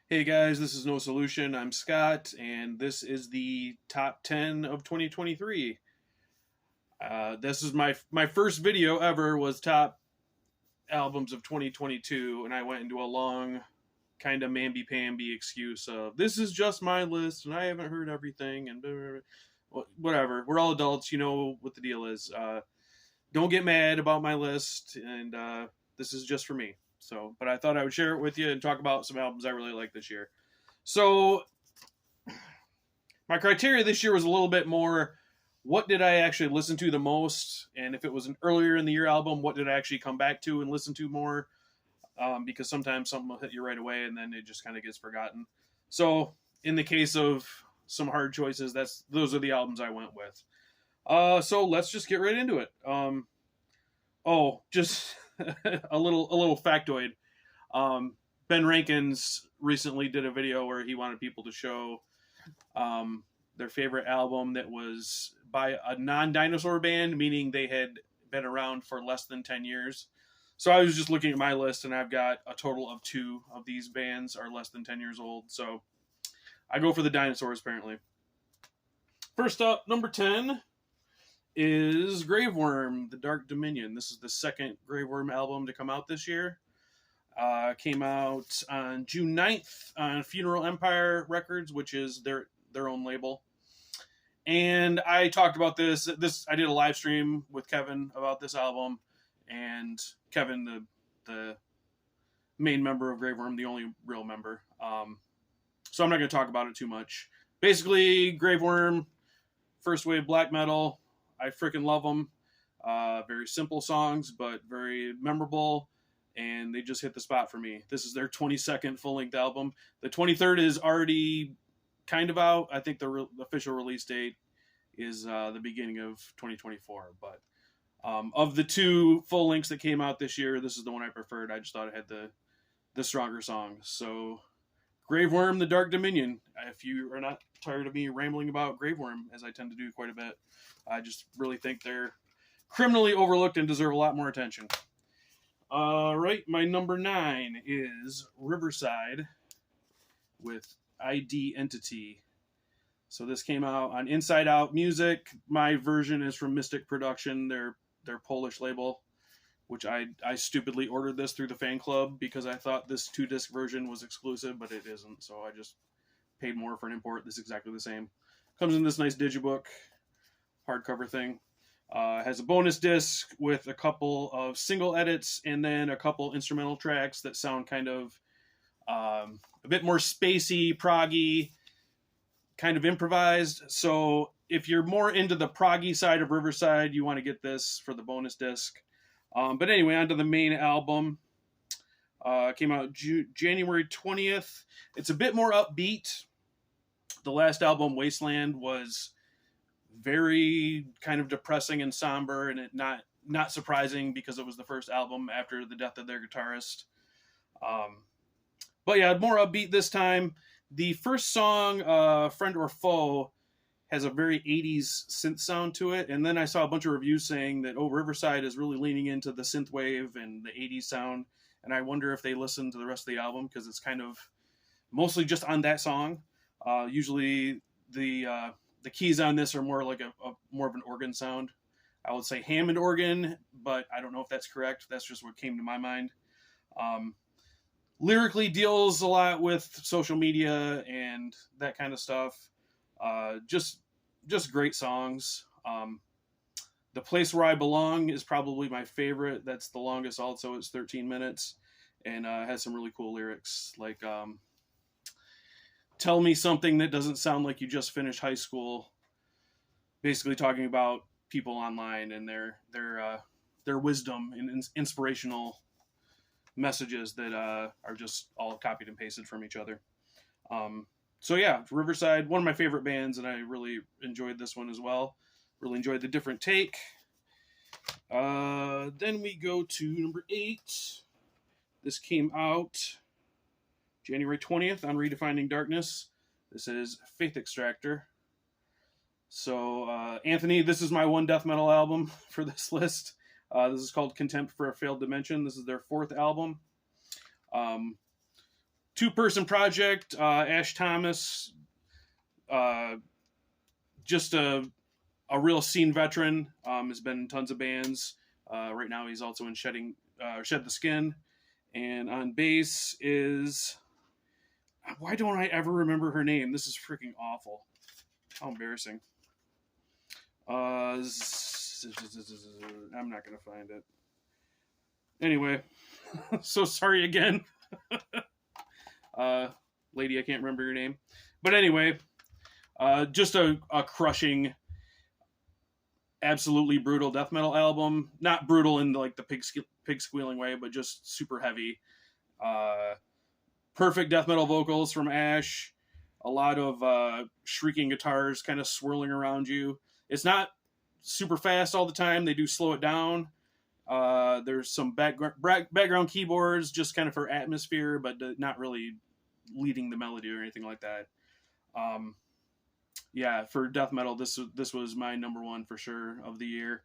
Hey guys, this is No Solution. I'm Scott, and this is the top 10 of 2023. This is my first video ever was top albums of 2022, and I went into a long kind of mamby-pamby excuse of this is just my list, and I haven't heard everything, and blah, blah, blah. Whatever. We're all adults, you know what the deal is. Don't get mad about my list, and this is just for me. So, but I thought I would share it with you and talk about some albums I really like this year. So, my criteria this year was a little bit more what did I actually listen to the most, and if it was an earlier in the year album, what did I actually come back to and listen to more? Because sometimes something will hit you right away and then it just kind of gets forgotten. So, in the case of some hard choices, those are the albums I went with. So let's just get right into it. Just a little factoid. Ben Rankins recently did a video where he wanted people to show their favorite album that was by a non-dinosaur band, meaning they had been around for less than 10 years. So I was just looking at my list, and I've got a total of 2 of these bands are less than 10 years old. So I go for the dinosaurs, apparently. First up, number 10 is Graveworm, The Dark Dominion. This is the second Graveworm album to come out this year. Came out on June 9th on Funeral Empire Records, which is their own label. And I talked about this. I did a live stream with Kevin about this album, and Kevin, the main member of Graveworm, the only real member. So I'm not going to talk about it too much. Basically, Graveworm, first wave black metal. I freaking love them. Very simple songs, but very memorable, and they just hit the spot for me. This is their 22nd full-length album. The 23rd is already kind of out. I think the official release date is the beginning of 2024. But of the 2 full lengths that came out this year, this is the one I preferred. I just thought it had the stronger songs. So, Graveworm, The Dark Dominion. If you are not tired of me rambling about Graveworm, as I tend to do quite a bit, I just really think they're criminally overlooked and deserve a lot more attention. All right, my number 9 is Riverside with ID Entity. So this came out on Inside Out Music. My version is from Mystic Production, their Polish label, which I stupidly ordered this through the fan club because I thought this 2-disc version was exclusive, but it isn't. So I just paid more for an import. This is exactly the same. Comes in this nice digibook, hardcover thing. Has a bonus disc with a couple of single edits and then a couple instrumental tracks that sound kind of a bit more spacey, proggy, kind of improvised. So if you're more into the proggy side of Riverside, you want to get this for the bonus disc. But anyway, on to the main album. Came out January 20th. It's a bit more upbeat. The last album, Wasteland, was very kind of depressing and somber, and it not surprising because it was the first album after the death of their guitarist. But yeah, more upbeat this time. The first song, Friend or Foe, has a very 80s synth sound to it, and then I saw a bunch of reviews saying that Riverside is really leaning into the synthwave and the 80s sound, and I wonder if they listen to the rest of the album because it's kind of mostly just on that song. Usually the keys on this are more like a more of an organ sound. I would say Hammond organ, but I don't know if that's correct. That's just what came to my mind. Lyrically deals a lot with social media and that kind of stuff. Just great songs. The Place Where I Belong is probably my favorite. That's the longest also. It's 13 minutes and has some really cool lyrics like tell me something that doesn't sound like you just finished high school. Basically talking about people online and their wisdom and inspirational messages that are just all copied and pasted from each other. So yeah, Riverside, one of my favorite bands, and I really enjoyed this one as well. Really enjoyed the different take. Then we go to number 8. This came out January 20th on Redefining Darkness. This is Faith Extractor. So, Anthony, this is my one death metal album for this list. This is called Contempt for a Failed Dimension. This is their 4th album. two-person project. Ash Thomas, just a real scene veteran. Has been in tons of bands. Right now, he's also in Shed the Skin. And on bass is, why don't I ever remember her name? This is freaking awful. How embarrassing. I'm not gonna find it. Anyway, so sorry again. Lady, I can't remember your name. But anyway, just a crushing, absolutely brutal death metal album. Not brutal in like the pig squealing way, but just super heavy. Perfect death metal vocals from Ash. A lot of shrieking guitars kind of swirling around you. It's not super fast all the time. They do slow it down. There's some background keyboards just kind of for atmosphere, but not really leading the melody or anything like that. Yeah, for death metal, this was my number one for sure of the year.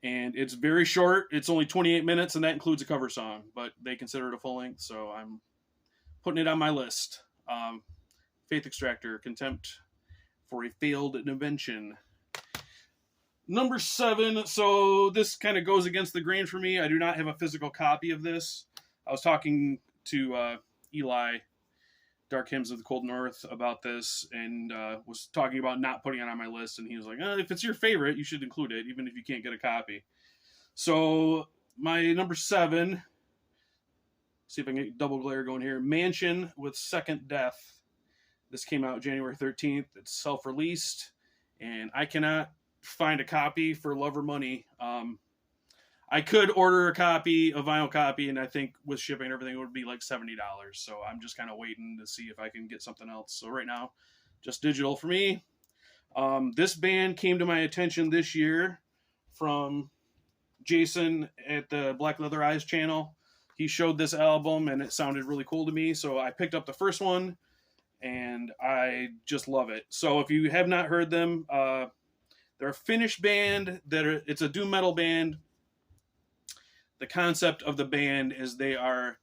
And it's very short. It's only 28 minutes, and that includes a cover song, but they consider it a full length, so I'm putting it on my list. Faith Extractor, Contempt for a Failed Invention. Number 7, so this kind of goes against the grain for me. I do not have a physical copy of this. I was talking to Eli, Dark Hymns of the Cold North, about this, and was talking about not putting it on my list, and he was like, if it's your favorite, you should include it, even if you can't get a copy. So, my number 7, see if I can get double glare going here, Mantion with Second Death. This came out January 13th. It's self-released, and I cannot find a copy for love or money. I could order a vinyl copy, and I think with shipping and everything, it would be like $70. So I'm just kind of waiting to see if I can get something else. So right now, just digital for me. This band came to my attention this year from Jason at the Black Leather Eyes channel. He showed this album, and it sounded really cool to me. So I picked up the first one, and I just love it. So if you have not heard them, they're a Finnish band. It's a doom metal band. The concept of the band is they are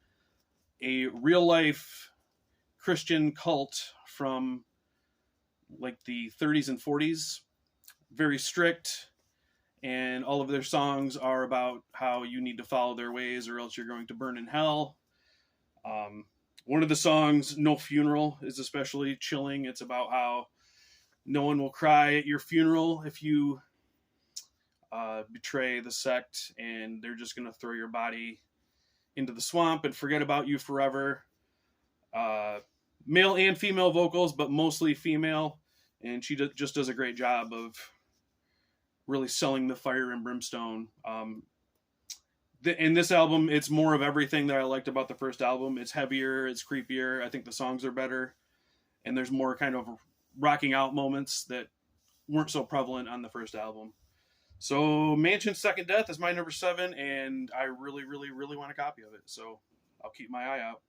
a real-life Christian cult from like the 30s and 40s. Very strict, and all of their songs are about how you need to follow their ways or else you're going to burn in hell. One of the songs, No Funeral, is especially chilling. It's about how no one will cry at your funeral if you betray the sect, and they're just going to throw your body into the swamp and forget about you forever. Male and female vocals, but mostly female, and she just does a great job of really selling the fire and brimstone. In this album, it's more of everything that I liked about the first album. It's heavier, it's creepier, I think the songs are better, and there's more kind of rocking out moments that weren't so prevalent on the first album. So Mansion's Second Death is my number 7, and I really, really, really want a copy of it. So I'll keep my eye out.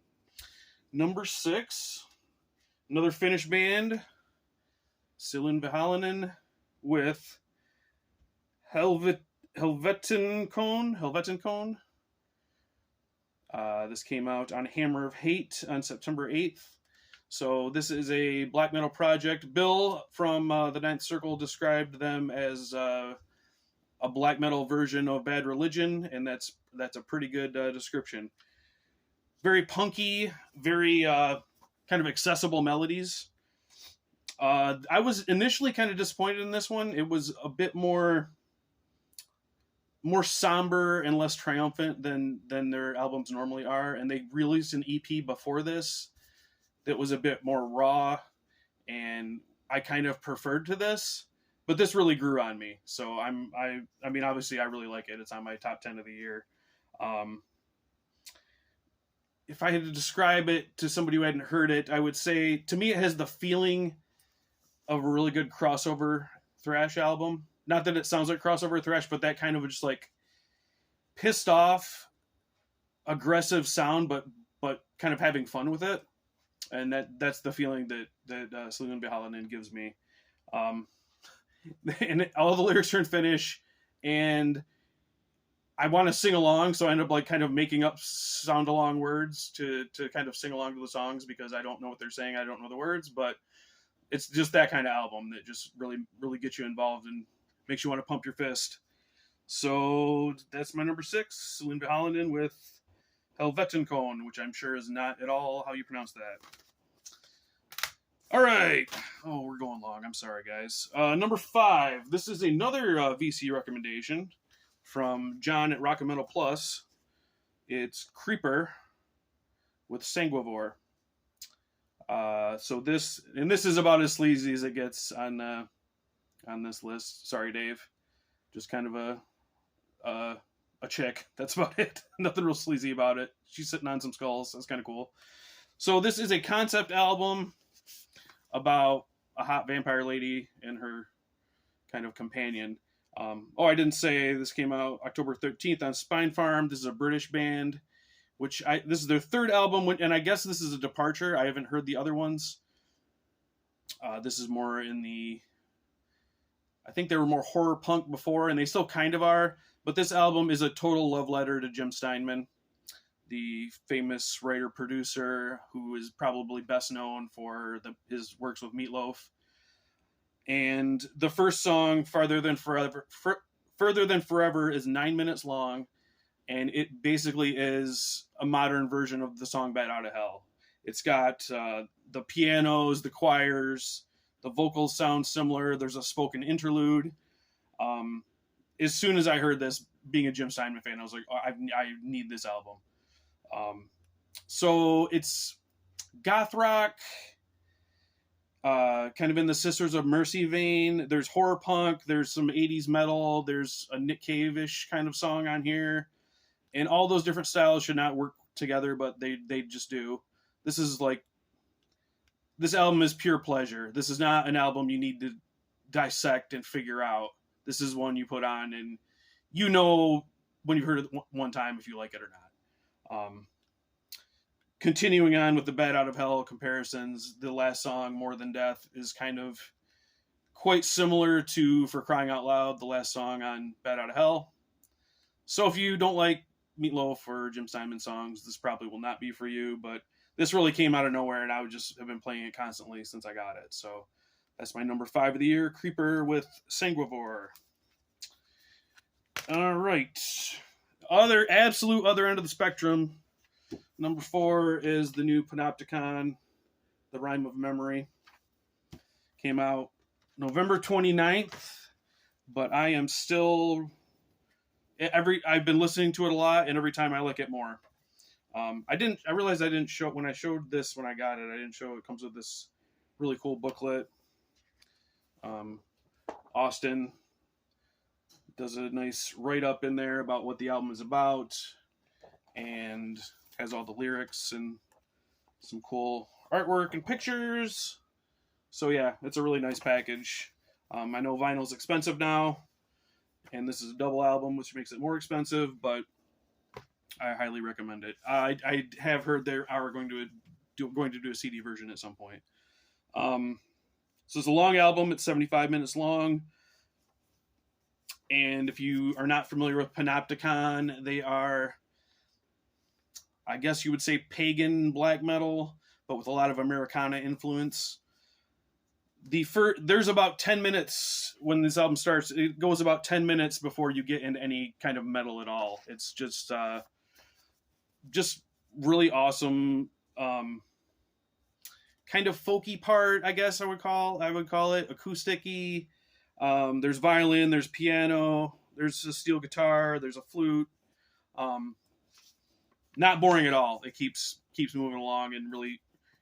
Number 6, another Finnish band, Selinn with Helvetenkone. This came out on Hammer of Hate on September 8th. So this is a black metal project. Bill from the Ninth Circle described them as a black metal version of Bad Religion, and that's a pretty good description. Very punky, very kind of accessible melodies. I was initially kind of disappointed in this one. It was a bit more somber and less triumphant than their albums normally are, and they released an EP before this that was a bit more raw, and I kind of preferred to this, but this really grew on me. So I mean, obviously I really like it. It's on my top 10 of the year. If I had to describe it to somebody who hadn't heard it, I would say, to me, it has the feeling of a really good crossover thrash album. Not that it sounds like crossover thrash, but that kind of just like pissed off, aggressive sound, but kind of having fun with it. And that's the feeling that Selinn gives me. And all the lyrics are in Finnish, and I want to sing along, so I end up like kind of making up sound along words to kind of sing along to the songs because I don't know what they're saying. I don't know the words, but it's just that kind of album that just really gets you involved and makes you want to pump your fist. So that's my number 6, Selinn Holland with Helvetenkone, which I'm sure is not at all how you pronounce that. All right. Oh, we're going long. I'm sorry, guys. Number 5. This is another VC recommendation from John at Rock and Metal Plus. It's Creeper with Sanguivore. So this is about as sleazy as it gets on this list. Sorry, Dave. Just kind of a chick. That's about it. Nothing real sleazy about it. She's sitting on some skulls. That's kind of cool. So this is a concept album about a hot vampire lady and her kind of companion. I didn't say this came out October 13th on Spine Farm. This is a British band, this is their 3rd album, and I guess this is a departure. I haven't heard the other ones. This is more I think they were more horror punk before, and they still kind of are, but this album is a total love letter to Jim Steinman, the famous writer-producer who is probably best known for his works with Meatloaf. And the first song, Further Than Forever, is 9 minutes long, and it basically is a modern version of the song Bat Out of Hell. It's got the pianos, the choirs, the vocals sound similar. There's a spoken interlude. As soon as I heard this, being a Jim Steinman fan, I was like, oh, I need this album. So it's goth rock, kind of in the Sisters of Mercy vein. There's horror punk, there's some 80s metal, there's a Nick Cave-ish kind of song on here, and all those different styles should not work together, but they just do. This album is pure pleasure. This is not an album you need to dissect and figure out. This is one you put on and you know when you've heard it one time if you like it or not. Continuing on with the Bat Out of Hell comparisons, the last song, More Than Death, is kind of quite similar to For Crying Out Loud, the last song on Bat Out of Hell. So if you don't like Meatloaf or Jim Steinman songs, this probably will not be for you, but this really came out of nowhere, and I would just have been playing it constantly since I got it. So that's my number 5 of the year, Creeper with Sanguivore. All right. Absolute other end of the spectrum. Number 4 is the new Panopticon, The Rime of Memory. Came out November 29th, but I am still... I've been listening to it a lot, and every time I like it more. I realized I didn't show... When I showed this when I got it, I didn't show it comes with this really cool booklet. Austin does a nice write-up in there about what the album is about, and has all the lyrics and some cool artwork and pictures. So yeah, it's a really nice package. I know vinyl's expensive now, and this is a double album, which makes it more expensive, but I highly recommend it. I have heard they are going to do a CD version at some point. So it's a long album. It's 75 minutes long. And if you are not familiar with Panopticon, they are, I guess you would say, pagan black metal, but with a lot of Americana influence. There's about 10 minutes when this album starts. It goes about 10 minutes before you get into any kind of metal at all. It's just really awesome. Kind of folky part, I guess I would call it, acoustic-y. There's violin, there's piano, there's a steel guitar, there's a flute. Not boring at all. It keeps moving along and really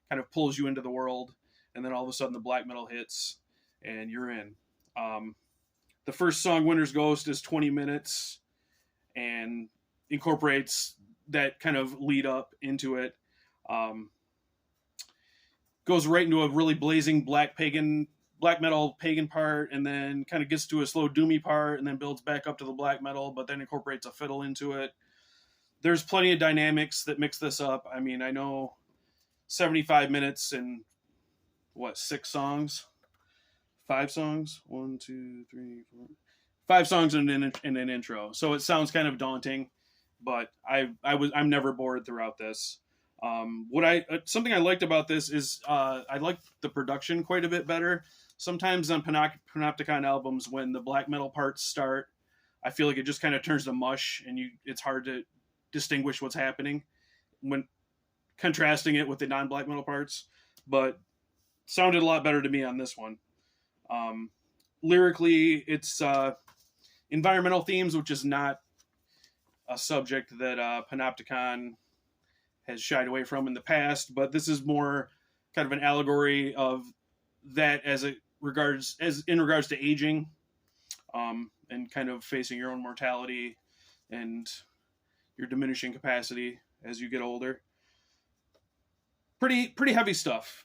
kind of pulls you into the world. And then all of a sudden the black metal hits and you're in. The first song, Winter's Ghost, is 20 minutes and incorporates that kind of lead up into it. Goes right into a really blazing black metal pagan part, and then kind of gets to a slow doomy part, and then builds back up to the black metal, but then incorporates a fiddle into it. There's plenty of dynamics that mix this up. I mean, I know 75 minutes and 6 songs? 5 songs? 1, 2, 3, 4. 5 songs and an intro. So it sounds kind of daunting, but I'm never bored throughout this. Something I liked about this is I liked the production quite a bit better. Sometimes on Panopticon albums, when the black metal parts start, I feel like it just kind of turns to mush, and it's hard to distinguish what's happening when contrasting it with the non-black metal parts. But sounded a lot better to me on this one. Lyrically, it's environmental themes, which is not a subject that Panopticon has shied away from in the past, but this is more kind of an allegory of that in regards to aging, and kind of facing your own mortality and your diminishing capacity as you get older. Pretty heavy stuff,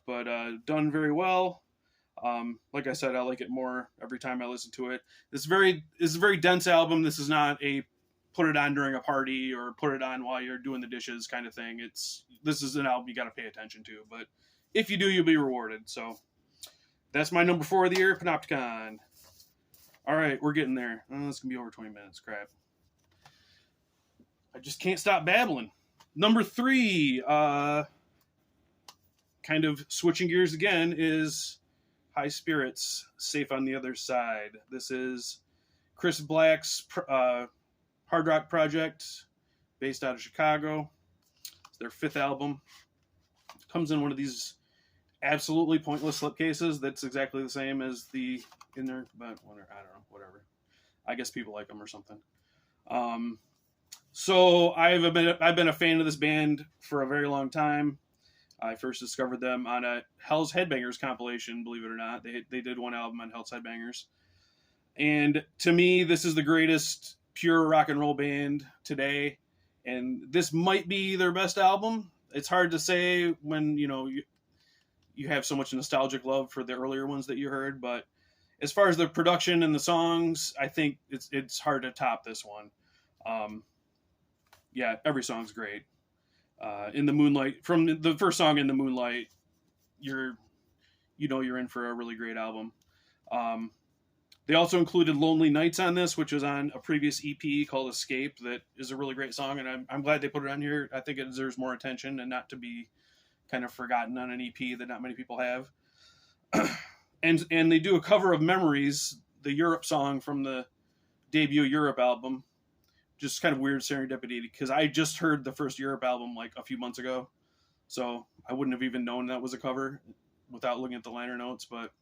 but done very well. Like I said, I like it more every time I listen to it. This is a very dense album. This is not a put it on during a party or put it on while you're doing the dishes kind of thing. This is an album you got to pay attention to, but if you do, you'll be rewarded. So that's my number 4 of the year, Panopticon. All right, we're getting there. Oh, it's gonna be over 20 minutes. Crap. I just can't stop babbling. Number 3, kind of switching gears again, is High Spirits, Safe on the Other Side. This is Chris Black's hard rock project based out of Chicago. It's their 5th album. It comes in one of these absolutely pointless slipcases that's exactly the same as the inner, but I don't know, whatever. I guess people like them or something. So I've been a fan of this band for a very long time. I first discovered them on a Hell's Headbangers compilation, believe it or not. They did one album on Hell's Headbangers. And to me, this is the greatest pure rock and roll band today. And this might be their best album. It's hard to say when, you have so much nostalgic love for the earlier ones that you heard. But as far as the production and the songs, I think it's hard to top this one. Yeah, every song's great. In the Moonlight, from the first song, In the Moonlight, you're in for a really great album. They also included Lonely Nights on this, which was on a previous EP called Escape. That is a really great song, and I'm glad they put it on here. I think it deserves more attention and not to be kind of forgotten on an EP that not many people have. and they do a cover of Memories, the Europe song from the debut Europe album. Just kind of weird serendipity, because I just heard the first Europe album like a few months ago, so I wouldn't have even known that was a cover without looking at the liner notes. But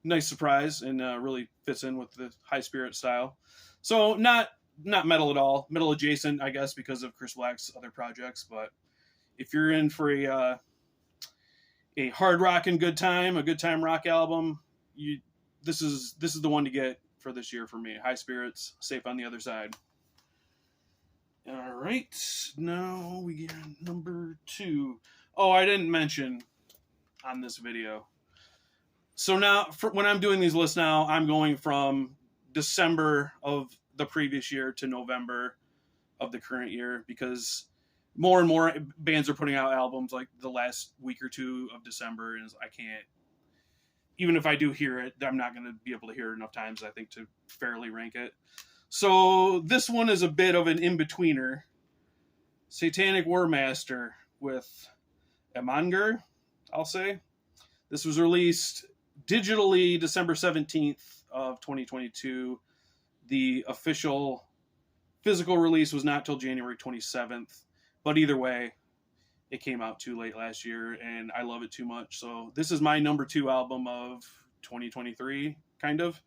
nice surprise, and really fits in with the High Spirit style. So not metal at all, metal adjacent, I guess, because of Chris Black's other projects. But if you're in for a hard rock and a good time rock album, this is the one to get for this year for me. High Spirits, Safe on the Other Side. All right, now we get number 2. Oh, I didn't mention on this video. So now, when I'm doing these lists now, I'm going from December of the previous year to November of the current year, because more and more bands are putting out albums like the last week or 2 of December, and I can't, even if I do hear it, I'm not going to be able to hear it enough times, I think, to fairly rank it. So this one is a bit of an in-betweener. Satanic Warmaster with Emanger, I'll say. This was released digitally December 17th of 2022. The official physical release was not till January 27th. But either way, it came out too late last year, and I love it too much. So this is my number 2 album of 2023, kind of.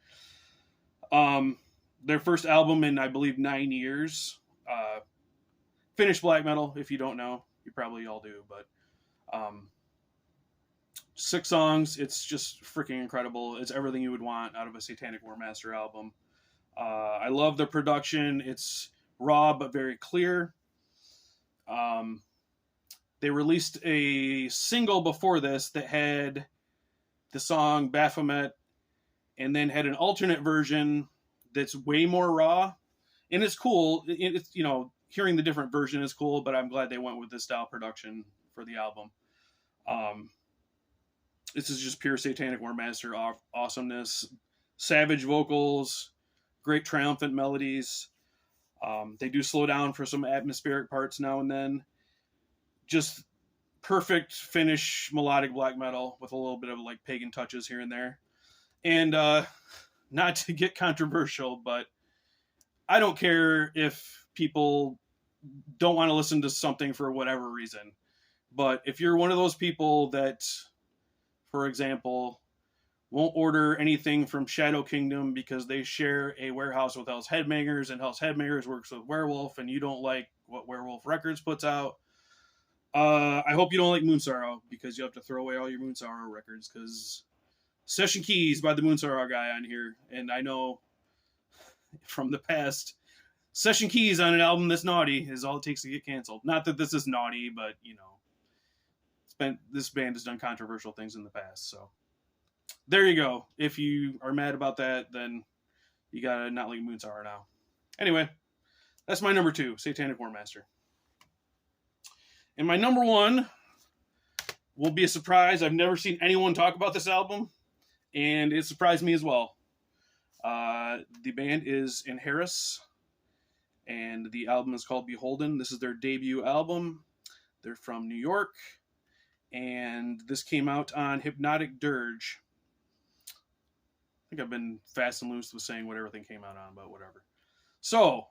Their first album in, I believe, 9 years. Finnish black metal, if you don't know. You probably all do, but 6 songs. It's just freaking incredible. It's everything you would want out of a Satanic Warmaster album. I love the production. It's raw but very clear. They released a single before this that had the song Baphomet, and then had an alternate version that's way more raw, and it's cool. It's, hearing the different version is cool, but I'm glad they went with this style production for the album. This is just pure Satanic Warmaster awesomeness. Savage vocals, great triumphant melodies. They do slow down for some atmospheric parts now and then. Just perfect finish melodic black metal with a little bit of like pagan touches here and there. And not to get controversial, but I don't care if people don't want to listen to something for whatever reason. But if you're one of those people that, for example, won't order anything from Shadow Kingdom because they share a warehouse with Hell's Headbangers, and Hell's Headbangers works with Werewolf, and you don't like what Werewolf Records puts out, I hope you don't like Moonsorrow, because you have to throw away all your Moonsorrow records, because Session Keys by the Moonsorrow guy on here, and I know from the past, Session Keys on an album that's naughty is all it takes to get canceled. Not that this is naughty, but, you know, this band has done controversial things in the past, so there you go. If you are mad about that, then you gotta not like Moonsorrow now. Anyway, that's my number 2, Satanic Warmaster. And my number 1 will be a surprise. I've never seen anyone talk about this album, and it surprised me as well. The band is Inheris, and the album is called Beholden. This is their debut album. They're from New York, and this came out on Hypnotic Dirge. I think I've been fast and loose with saying what everything came out on, but whatever. So,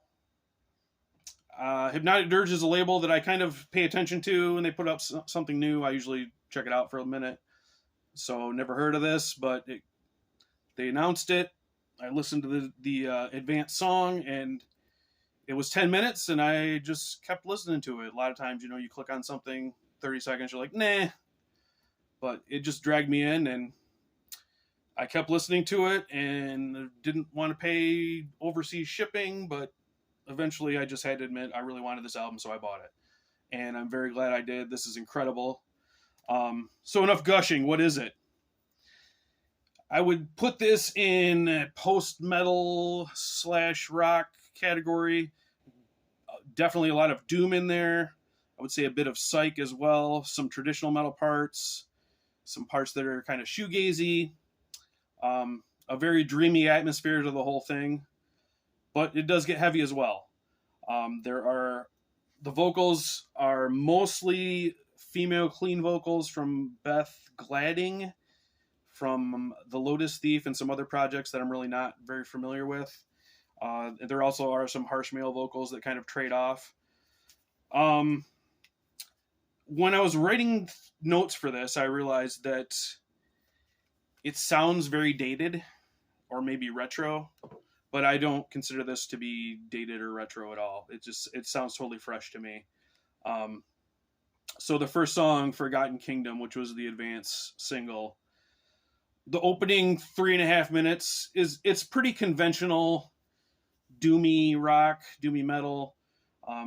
Hypnotic Dirge is a label that I kind of pay attention to, and they put up something new. I usually check it out for a minute. So, never heard of this, but they announced it. I listened to the advanced song, and it was 10 minutes, and I just kept listening to it. A lot of times, you know, you click on something, 30 seconds, you're like, nah. But it just dragged me in, and I kept listening to it, and didn't want to pay overseas shipping, but eventually I just had to admit I really wanted this album, so I bought it. And I'm very glad I did. This is incredible. So enough gushing. What is it? I would put this in post-metal / rock category. Definitely a lot of doom in there. I would say a bit of psych as well. Some traditional metal parts. Some parts that are kind of shoegazy. A very dreamy atmosphere to the whole thing. But it does get heavy as well. The vocals are mostly female clean vocals from Beth Gladding from The Lotus Thief and some other projects that I'm really not very familiar with. There also are some harsh male vocals that kind of trade off. When I was writing notes for this, I realized that it sounds very dated or maybe retro, but I don't consider this to be dated or retro at all. It sounds totally fresh to me. So the first song, Forgotten Kingdom, which was the advance single, the opening 3.5 minutes it's pretty conventional doomy rock, doomy metal,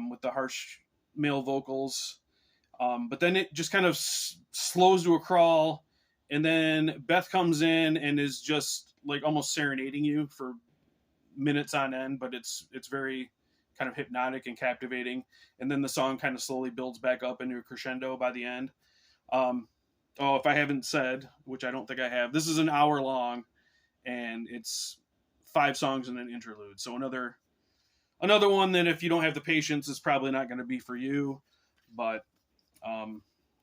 with the harsh male vocals. But then it just kind of slows to a crawl, and then Beth comes in and is just like almost serenading you for minutes on end, but it's very kind of hypnotic and captivating. And then the song kind of slowly builds back up into a crescendo by the end. If I haven't said, which I don't think I have, this is an hour long, and it's 5 songs and an interlude. So another one that if you don't have the patience is probably not going to be for you. But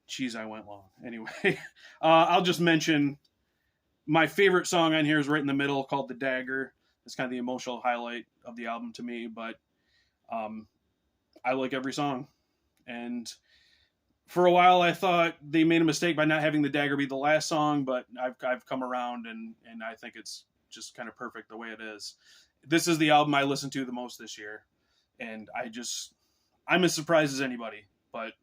geez, I went long. Anyway, I'll just mention my favorite song on here is right in the middle, called The Dagger. It's kind of the emotional highlight of the album to me, but I like every song. And for a while I thought they made a mistake by not having The Dagger be the last song, but I've come around, and I think it's just kind of perfect the way it is. This is the album I listened to the most this year, and I'm as surprised as anybody. But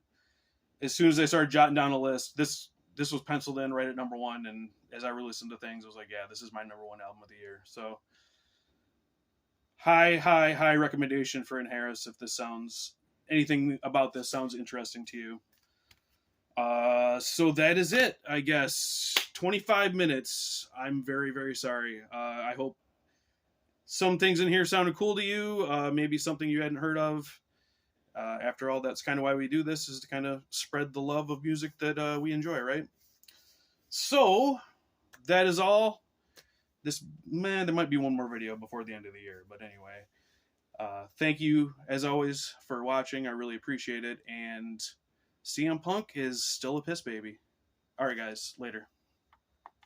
as soon as I started jotting down a list, this was penciled in right at number 1, and as I re-listened to things, I was like, yeah, this is my number 1 album of the year. So high recommendation for Inheris if anything about this sounds interesting to you. So that is it, I guess. 25 minutes. I'm very, very sorry. I hope some things in here sounded cool to you. Maybe something you hadn't heard of. After all, that's kind of why we do this, is to kind of spread the love of music that we enjoy, right? So that is all. there might be one more video before the end of the year. But anyway, thank you as always for watching. I really appreciate it. And CM Punk is still a piss baby. All right, guys, later.